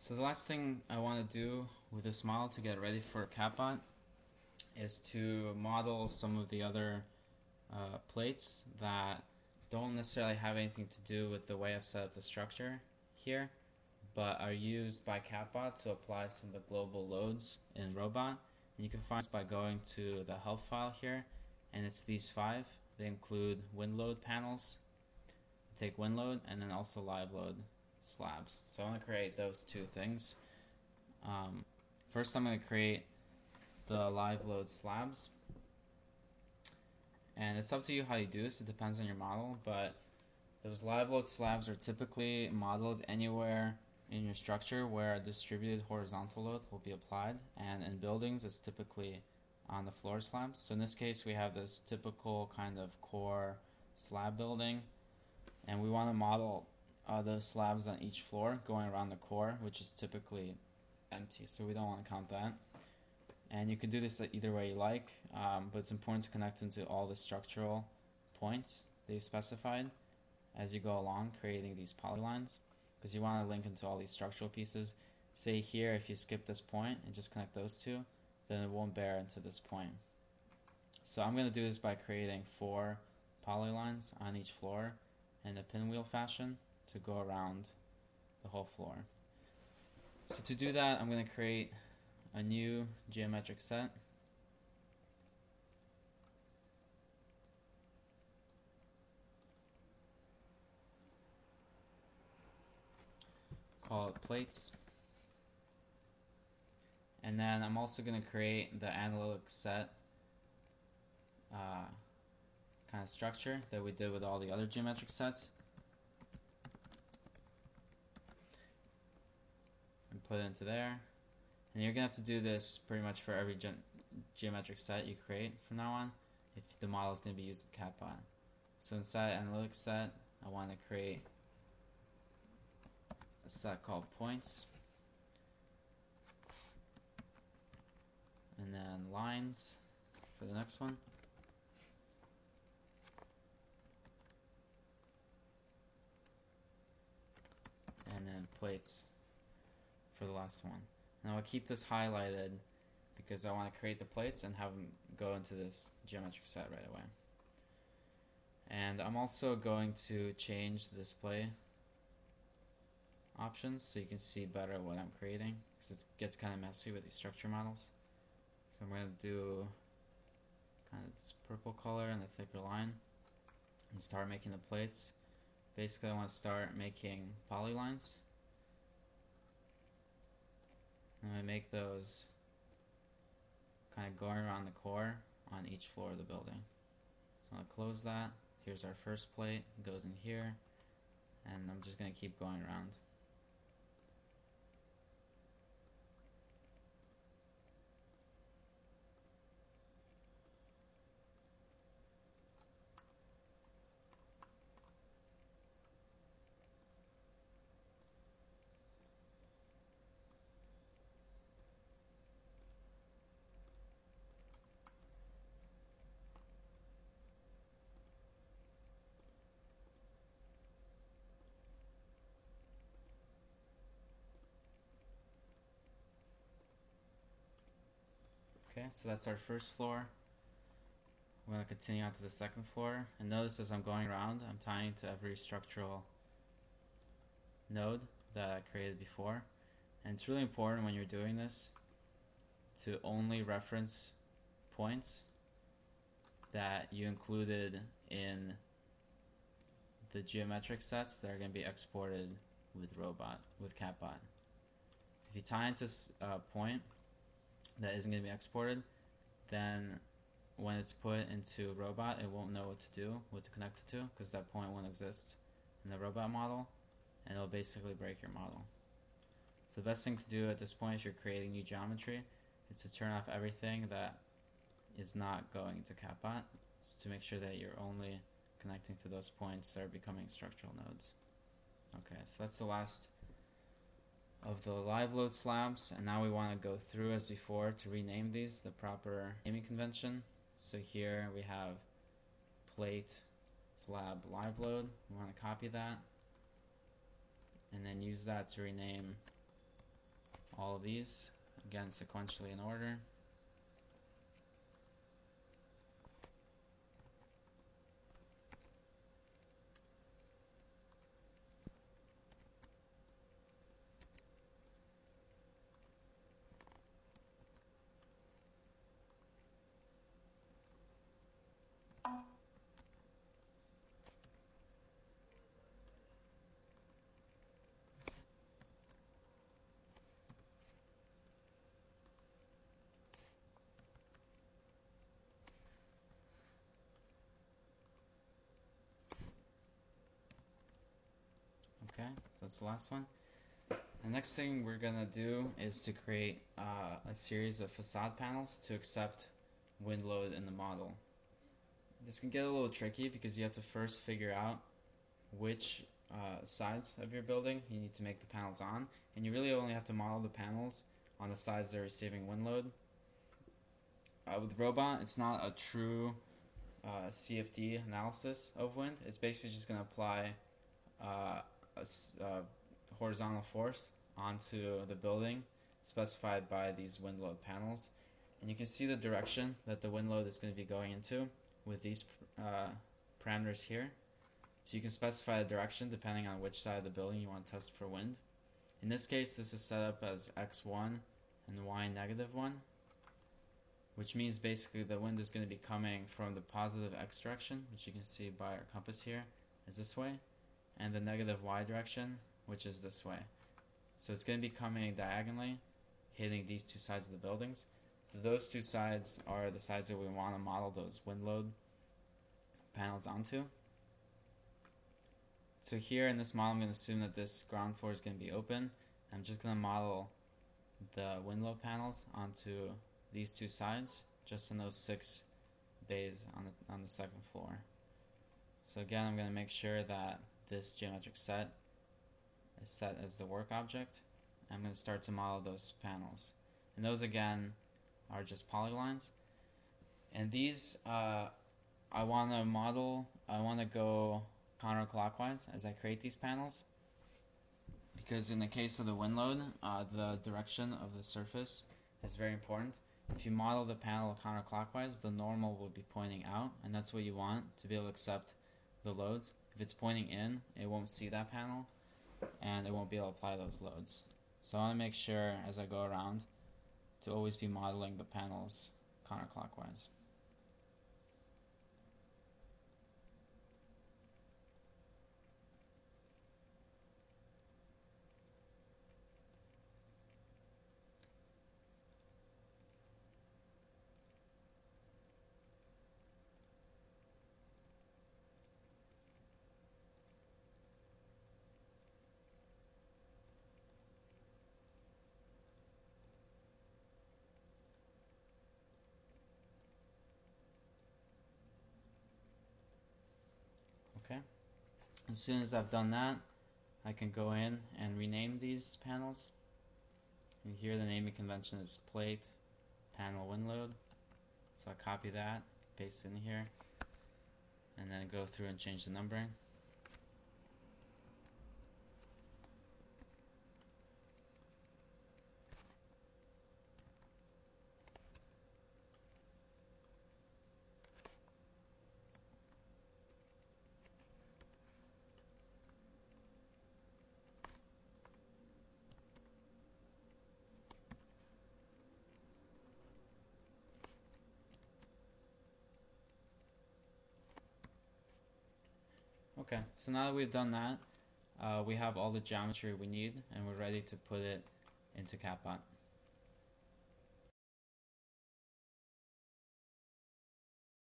So the last thing I want to do with this model to get ready for CapBot is to model some of the other plates that don't necessarily have anything to do with the way I've set up the structure here, but are used by CapBot to apply some of the global loads in Robot. And you can find this by going to the help file here, and it's these 5. They include wind load panels, take wind load, and then also live load slabs. So I'm going to create those 2 things. First I'm going to create the live load slabs. And it's up to you how you do this, it depends on your model, but those live load slabs are typically modeled anywhere in your structure where a distributed horizontal load will be applied, and in buildings it's typically on the floor slabs. So in this case we have this typical kind of core slab building, and we want to model those slabs on each floor going around the core, which is typically empty, so we don't want to count that. And you can do this either way you like, but it's important to connect into all the structural points that you specified as you go along, creating these polylines, because you want to link into all these structural pieces. Say here, if you skip this point and just connect those 2, then it won't bear into this point. So I'm going to do this by creating 4 polylines on each floor in a pinwheel fashion to go around the whole floor. So to do that, I'm going to create a new geometric set. Call it plates. And then I'm also going to create the analytic set kind of structure that we did with all the other geometric sets. And put it into there. And you're going to have to do this pretty much for every geometric set you create from now on if the model is going to be used with CapBot. So inside analytic set, I want to create a set called points, and then lines for the next one, and then plates for the last one. Now I'll keep this highlighted because I want to create the plates and have them go into this geometric set right away. And I'm also going to change the display options so you can see better what I'm creating, because it gets kind of messy with these structure models. So I'm going to do kind of this purple color and a thicker line and start making the plates. Basically I want to start making polylines. I'm going to make those kind of going around the core on each floor of the building. So I'm going to close that. Here's our first plate, it goes in here, and I'm just going to keep going around. Okay, so that's our first floor. We're going to continue on to the second floor, and notice as I'm going around, I'm tying to every structural node that I created before. And it's really important when you're doing this to only reference points that you included in the geometric sets that are going to be exported with CapBot. If you tie into a point that isn't going to be exported, then when it's put into Robot, it won't know what to do, what to connect it to, because that point won't exist in the Robot model, and it'll basically break your model. So the best thing to do at this point, if you're creating new geometry, is to turn off everything that is not going to CapBot, to make sure that you're only connecting to those points that are becoming structural nodes. Okay, so that's the last of the live load slabs, and now we want to go through as before to rename these the proper naming convention. So here we have plate slab live load. We want to copy that and then use that to rename all of these, again sequentially in order. Okay, so that's the last one. The next thing we're gonna do is to create a series of facade panels to accept wind load in the model. This can get a little tricky because you have to first figure out which sides of your building you need to make the panels on, and you really only have to model the panels on the sides that are receiving wind load. With Robot, it's not a true CFD analysis of wind. It's basically just going to apply a horizontal force onto the building specified by these wind load panels, and you can see the direction that the wind load is going to be going into with these parameters here. So you can specify the direction depending on which side of the building you want to test for wind. In this case, this is set up as x1 and y -1, which means basically the wind is going to be coming from the positive x direction, which you can see by our compass here, is this way, and the negative y direction, which is this way. So it's going to be coming diagonally, hitting these two sides of the buildings. So those two sides are the sides that we want to model those wind load panels onto. So here in this model, I'm going to assume that this ground floor is going to be open. I'm just going to model the wind load panels onto these two sides, just in those 6 bays on the second floor. So again, I'm going to make sure that this geometric set is set as the work object. I'm going to start to model those panels. And those again are just polylines. And these, I want to go counterclockwise as I create these panels, because in the case of the wind load, the direction of the surface is very important. If you model the panel counterclockwise, the normal will be pointing out, and that's what you want to be able to accept the loads. If it's pointing in, it won't see that panel, and it won't be able to apply those loads. So I want to make sure as I go around to always be modeling the panels counterclockwise. Okay. As soon as I've done that, I can go in and rename these panels. And here the naming convention is plate, panel, wind load. So I copy that, paste it in here, and then go through and change the numbering. Okay, so now that we've done that, we have all the geometry we need, and we're ready to put it into CapBot.